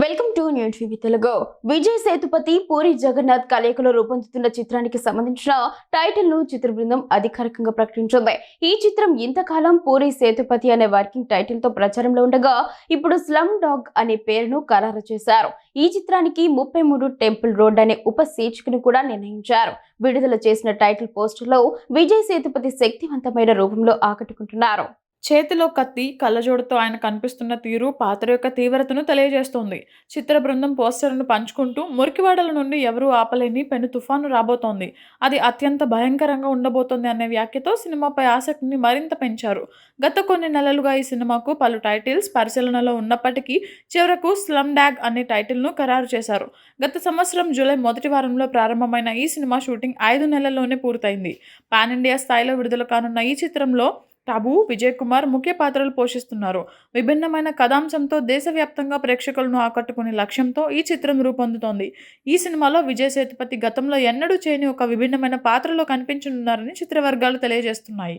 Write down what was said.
Welcome to new TV Telugu. Vijay Sethupathi Puri Jagannadh కలయికలో రూపొందుతున్న చిత్రానికి సంబంధించిన టైటిల్ ను చిత్ర బృందం అధికారికంగా ప్రకటించింది. ఈ చిత్రం ఇంతకాలం పూరి సేతుపతి అనే వర్కింగ్ టైటిల్ తో ప్రచారంలో ఉండగా ఇప్పుడు స్లమ్ డాగ్ అనే పేరును ఖరారు చేశారు. ఈ చిత్రానికి 33 టెంపుల్ రోడ్ అనే ఉప శీర్షికను కూడా నిర్ణయించారు. విడుదల చేసిన టైటిల్ పోస్టర్ లో విజయ్ సేతుపతి శక్తివంతమైన రూపంలో ఆకట్టుకుంటున్నారు. చేతిలో కత్తి, కళ్ళజోడుతో ఆయన కనిపిస్తున్న తీరు పాత్ర యొక్క తీవ్రతను తెలియజేస్తోంది. చిత్ర బృందం పోస్టర్ను పంచుకుంటూ మురికివాడల నుండి ఎవరూ ఆపలేని పెను తుఫాను రాబోతోంది. అది అత్యంత భయంకరంగా ఉండబోతోంది అనే వ్యాఖ్యతో సినిమాపై ఆసక్తిని మరింత పెంచారు. గత కొన్ని నెలలుగా ఈ సినిమాకు పలు టైటిల్స్ పరిశీలనలో ఉన్నప్పటికీ చివరకు స్లమ్ డాగ్ అనే టైటిల్ను ఖరారు చేశారు. గత సంవత్సరం జూలై మొదటి వారంలో ప్రారంభమైన ఈ సినిమా షూటింగ్ 5 నెలల్లోనే పూర్తయింది. పాన్ ఇండియా స్థాయిలో విడుదల కానున్న ఈ చిత్రంలో టాబు, విజయ్ కుమార్ ముఖ్య పాత్రలు పోషిస్తున్నారు. విభిన్నమైన కథాంశంతో దేశవ్యాప్తంగా ప్రేక్షకులను ఆకట్టుకునే లక్ష్యంతో ఈ చిత్రం రూపొందుతోంది. ఈ సినిమాలో విజయ్ సేతుపతి గతంలో ఎన్నడూ చేయని ఒక విభిన్నమైన పాత్రలో కనిపించనున్నారని చిత్ర వర్గాలు తెలియజేస్తున్నాయి.